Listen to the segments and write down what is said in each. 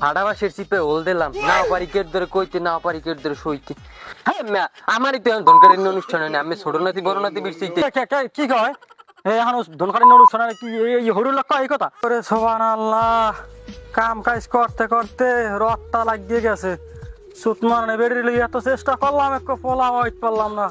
ফাড়াবাসের চিপে হোল দিলাম, না পারি কেট ধরে কইতে, না পারি কেট ধরে সইতে। হ্যাঁ মা, আমারই তো এখন ধনকারী অনুষ্ঠান হয় না, আমি ছোট নাতি বড় নাতি বিরছিতে। কি কয় এখন ধনকারী অনুষ্ঠানে কি এই হরুর লক্ষ্য এই কথা করে? সুবহানাল্লাহ, কাম কাজ করতে করতে রথটা লাগিয়ে গেছে। সুত মারনে বেরিয়ে লই এত চেষ্টা করলাম, একটু পোলা হইতে পারলাম না।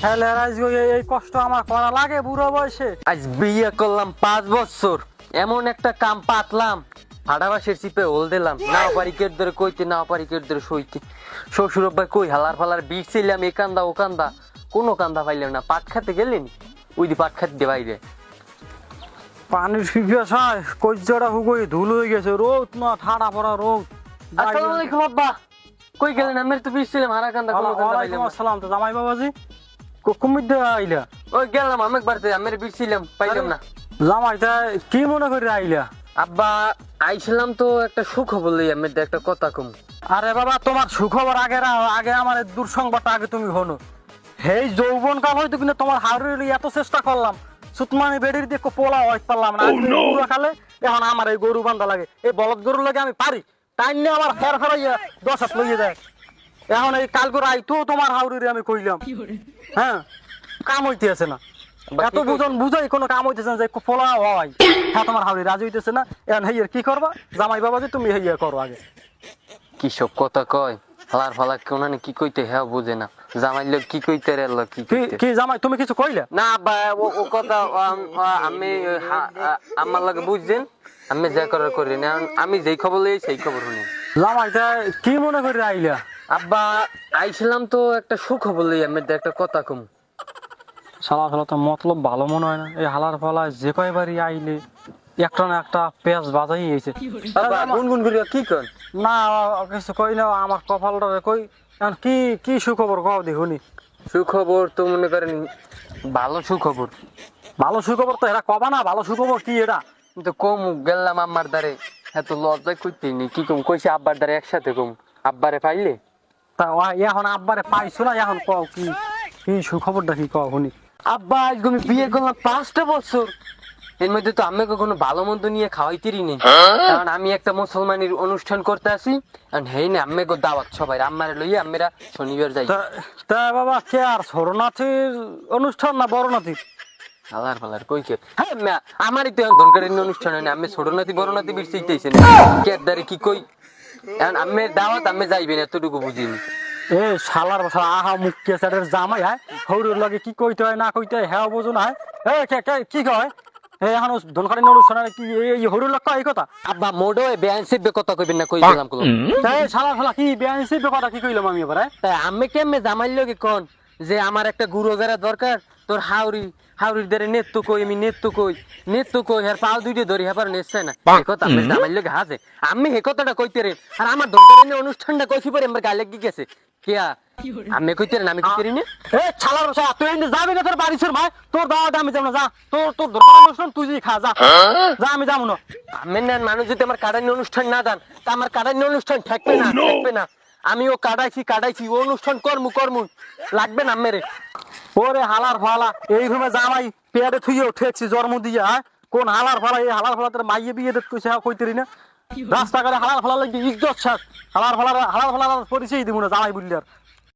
হেলে রাইজগো এই কষ্ট আমার করা লাগে বুড়ো বয়সে। আজ বিয়ে করলাম 5 বছর, এমন একটা কাম পাতলাম, ফাড়াবাসের চিপে হোল দিলাম, না পারি কেট ধরে কইতে, না পারি কেট ধরে সইতে। শ্বশুর আব্বা কই হালার ফালার বিরছিলাম, এ কান্দা ও কান্দা, কোনো কান্দা পাইলাম না। পাট খাতে গেলেন, ওই দি পাট খাতে দিয়ে বাইরে পানির পিপাসায় কজ্জাটা হুগোই ধুল হয়ে গেছে। রোদ না ঠাড়া পড়া রোদ। আসসালামু আলাইকুম আব্বা, কই গেলেন? আমি তো বিরছিলাম হারা কান্দা, কোনো কান্দা পাইলাম ওয়ালাইকুম না। আসসালাম। তো জামাই বাবাজি কুমির দিয়ে আইলা? ওই গেলাম আমি একবার, আমি বিরছিলাম, পাইলাম না। জামাইটা কি মনে করে আইলা? আব্বা আইছিলাম তো একটা সুখবর লই, আমি একটা কথা কম। আরে বাবা, তোমার সুখবর আগে আমার এই দুঃসংবাদটা আগে তুমি হনো। হেই যৌবন কাল হয়তো, কিন্তু তোমার হাওড়ের এত চেষ্টা করলাম, সুতমানি বেড়ির দিয়ে পোলা হইতে পারলাম না। পুরো কালে এখন আমার এই গরু বান্ধা লাগে, এই বলদ গরু লাগে আমি পারি, তাই নিয়ে আমার ফের ফেরাইয়া 10 হাত লইয়ে যায়। এখন এই কাল করে আইতো তোমার হাওড়িরে আমি কইলাম, হ্যাঁ কাম হইতে আছে না। এত বুঝন বুঝাই কোনো কাম হইতেছে না, যে পোলা হয়। হ্যাঁ তোমার হাওড়ি রাজি হইতেছে না, এখন হেইয়ের কি করবা? জামাই বাবা যে তুমি হেইয়া করো আগে। কি সব কথা কয়, হালার ফালা কেউ না কি কইতে, হ্যাঁ বুঝে না। জামাই লোক কি কইতে রে, কি কইতে? কি জামাই তুমি কিছু কইলা? না আব্বা, ও কথা আমি আমার লাগে বুঝছেন, আমি যা করার করি না, আমি যেই খবর লই সেই খবর শুনি। জামাইটা কি মনে করে আইলা? আব্বা আইছিলাম তো একটা সুখবর লই, আমি একটা কথা কম। শালা শালা তো মতলব ভালো মনে হয় না। এই হালার ফালায় যে কয়বারই আইলে একটা না একটা পেঁয়াজ বাজাই গেছে। আব্বা গুনগুন করিয়া কি কর? না কিছু কই না, আমার কপালটা কই। এখন কি কি সুখবর কও দেখুনি? সুখবর তো মনে করেন ভালো সুখবর। ভালো সুখবর তো এরা কবা না, ভালো সুখবর কি এটা? কিন্তু কম গেলাম আম্মার দ্বারে, এত লজ্জায় কইতে নি কি কম কইছে, আব্বার দ্বারে একসাথে কম। আব্বারে পাইলে তা এখন আব্বারে পাইছো না, এখন কও কি কি সুখবরটা কি কও শুনি? আব্বা আজ আমি বিয়ে করলাম 5টা বছর, এর মধ্যে তো আমি কখনো ভালো মন্দ নিয়ে খাওয়াইতেরই নেই। কারণ আমি একটা মুসলমানের অনুষ্ঠান করতে আসি, কারণ হেই না আমি দাওয়াত সবাই আম্মারে লইয়া আমরা শনিবার যাই। তা বাবা কে আর ছোড়নাথির অনুষ্ঠান না বড় নাথির? হালার ফালার কই কে? হ্যাঁ মা, আমারই তো এখন ধনকারী অনুষ্ঠান হয় না, আমি ছোট নাতি বড় নাতি বিরছিতেছি না। কেদারে কি কই, এখন আমি দাওয়াত আমি যাইবেন এতটুকু বুঝিনি। এ শালার বসা আহা মুখ্য স্যারের জামাই হয়, হৌরের লগে কি কইতে হয় না কইতে হয় হ্যাঁ বোঝো না। এ কি কয় এখন ধনকারী অনুষ্ঠানে কি এই হৌরের লক্ষ্য এই কথা? আব্বা মোডো বেআইনসিভ কথা কইবেন না, কই দিলাম কলম। তাই শালার ফালা কি বেআইনসিভ কথা কি কইলাম আমি এবারে? তাই আমি কেমনে জামাইল লগে কোন যে আমার একটা গুরু গেরা দরকার, তোর হাউরির দ্বারে নেত্য কই, আমি নেত্য কই আর পাও দুইটা ধরি হেপার নেছে না, এই কথা আমি জামাইল লগে হাসে। আমি হে কথাটা কইতে রে, আর আমার দরকারি অনুষ্ঠানটা কইছি পরে আমার গালে কি গেছে কিয়া, আমি কইতে রে, আমি কইতে রে না। এ শালার বসা তুই যাবি না তোর বাড়ি ছোর ভাই, তোর দাওয়াত আমি যাব না, যা তোর দরকার অনুষ্ঠান তুই যে খা, যা যা আমি যাবো না। আমি না মানুষ যদি আমার কাটানি অনুষ্ঠান না দেন, তা আমার কাটানি অনুষ্ঠান থাকবে না। আমি ও কাটাইছি ও অনুষ্ঠান কর্মু লাগবে না মেরে। ওরে হালার ফালা, এই ঘুমে জামাই পেয়ারে থুইয়ে উঠেছি জন্ম দিয়ে, হ্যাঁ কোন হালার ফালা? এই হালার ফালা তোর মাইয়ে বিয়ে দেখতে কইছে কইতেরি না? রাস্তাঘাটে হালার ফালা লাগবে ইজ্জত ছাড়, হালার ফালার পরিচয় দিব না জামাই বললি আর।